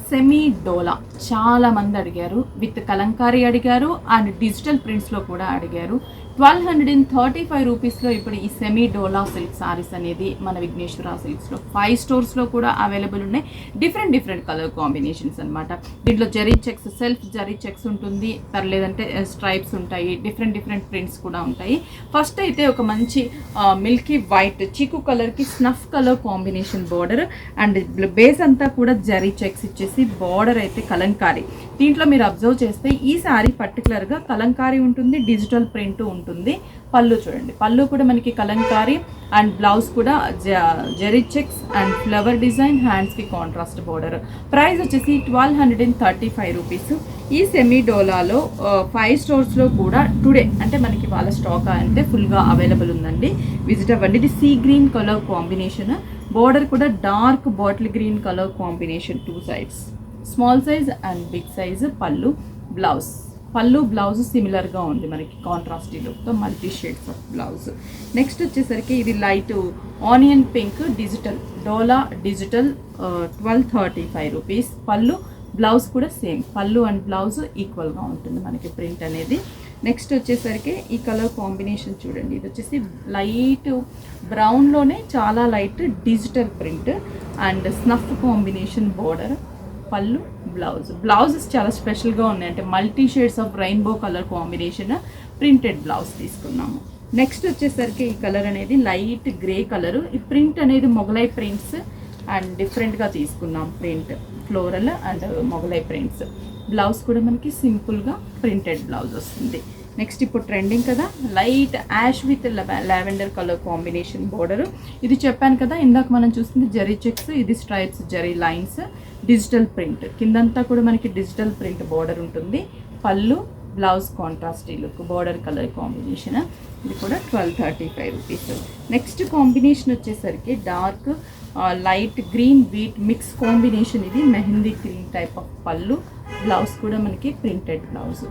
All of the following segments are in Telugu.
సెమీ డోలా చాలా మంది అడిగారు, విత్ కలంకారీ అడిగారు అండ్ డిజిటల్ ప్రింట్స్లో కూడా అడిగారు. 1235 రూపీస్లో ఇప్పుడు ఈ సెమీ డోలా సిల్క్ సారీస్ అనేది మన విఘ్నేశ్వర సిల్క్స్లో 5 స్టోర్స్లో కూడా అవైలబుల్ ఉన్నాయి. డిఫరెంట్ కలర్ కాంబినేషన్స్ అనమాట. దీంట్లో zari checks, self zari checks ఉంటుంది, లేదంటే స్ట్రైప్స్ ఉంటాయి, డిఫరెంట్ ప్రింట్స్ కూడా ఉంటాయి. ఫస్ట్ అయితే ఒక మంచి మిల్కీ వైట్ చీకు కలర్కి snuff colour combination border and base అంతా కూడా జరీ చెక్స్ ఇచ్చేసి బార్డర్ అయితే కలంకారీ. దీంట్లో మీరు అబ్జర్వ్ చేస్తే ఈ సారీ పర్టికులర్గా కలంకారీ ఉంటుంది, డిజిటల్ ప్రింట్ ఉంటుంది. పళ్ళు చూడండి, పళ్ళు కూడా మనకి కలంకారీ అండ్ బ్లౌజ్ కూడా zari checks and flower design, హ్యాండ్స్కి కాంట్రాస్ట్ బార్డర్. ప్రైస్ వచ్చేసి 1235 రూపీస్. ఈ సెమీ డోలాలో 5 స్టోర్స్లో కూడా టుడే అంటే మనకి వాళ్ళ స్టాక్ అంటే ఫుల్గా అవైలబుల్ ఉందండి. విజిట్ అవ్వండి. ఇది sea green colour combination, border కూడా dark bottle green colour combination, 2 sides, small size and big size. Pallu blouse సిమిలర్గా ఉంది మనకి, కాంట్రాస్ట్ లుక్తో multi shades of blouse. Next వచ్చేసరికి ఇది లైట్ ఆనియన్ పింక్ డిజిటల్ డోలా డిజిటల్ 1235 రూపీస్. పళ్ళు బ్లౌజ్ కూడా సేమ్, పళ్ళు అండ్ బ్లౌజ్ ఈక్వల్గా ఉంటుంది మనకి ప్రింట్ అనేది. నెక్స్ట్ వచ్చేసరికి ఈ కలర్ కాంబినేషన్ చూడండి, ఇది వచ్చేసి లైట్ బ్రౌన్లోనే చాలా light digital print and snuff combination border. పళ్ళు బ్లౌజెస్ చాలా స్పెషల్గా ఉన్నాయి, అంటే multi shades of rainbow colour combination printed blouse తీసుకున్నాము. నెక్స్ట్ వచ్చేసరికి ఈ కలర్ అనేది లైట్ గ్రే కలర్. ఈ ప్రింట్ అనేది మొగలై ప్రింట్స్ అండ్ డిఫరెంట్గా తీసుకున్నాం, print floral and Mughlai prints. Blouse కూడా మనకి సింపుల్గా ప్రింటెడ్ బ్లౌజ్ వస్తుంది. నెక్స్ట్ ఇప్పుడు ట్రెండింగ్ కదా, light ash with lavender colour combination border. ఇది చెప్పాను కదా ఇందాక మనం చూస్తుంది జరీ చెక్స్, ఇది stripes zari lines, digital print. కిందంతా కూడా మనకి డిజిటల్ ప్రింట్ బోర్డర్ ఉంటుంది. పళ్ళు blouse contrast look, border colour combination. ఇది కూడా 1235 రూపీస్. నెక్స్ట్ కాంబినేషన్ వచ్చేసరికి dark light green wheat mix combination. ఇది మెహందీ గ్రీన్ టైప్ ఆఫ్ పళ్ళు, బ్లౌజ్ కూడా మనకి ప్రింటెడ్ బ్లౌజ్.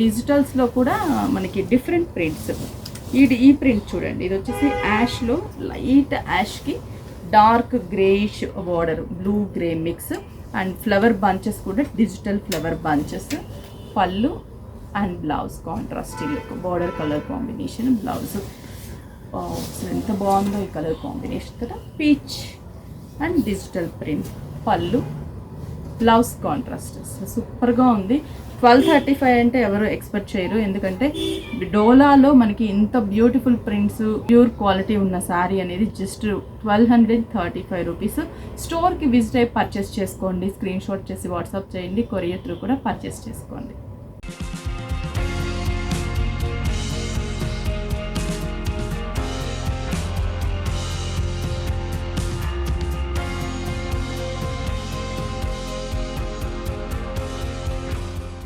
డిజిటల్స్లో కూడా మనకి డిఫరెంట్ ప్రింట్స్. ఈ ప్రింట్ చూడండి, ఇది వచ్చేసి యాష్లో లైట్ యాష్కి dark greyish border, blue grey mix and flower bunches కూడా డిజిటల్ ఫ్లవర్ బంచెస్. పళ్ళు and blouse contrast look, border colour combination blouse. ఎంత బాగుందో ఈ కలర్ కాంబినేషన్ కదా, పీచ్ అండ్ డిజిటల్ ప్రింట్. పళ్ళు బ్లౌజ్ కాంట్రాస్ట్ సూపర్గా ఉంది. 1235 అంటే ఎవరు ఎక్స్పెక్ట్ చేయరు, ఎందుకంటే డోలాలో మనకి ఇంత బ్యూటిఫుల్ ప్రింట్స్ ప్యూర్ క్వాలిటీ ఉన్న శారీ అనేది జస్ట్ 1235 రూపీస్. స్టోర్కి విజిట్ అయ్యి పర్చేస్ చేసుకోండి, స్క్రీన్ షాట్ చేసి వాట్సాప్ చేయండి, కొరియర్ త్రూ కూడా పర్చేస్ చేసుకోండి.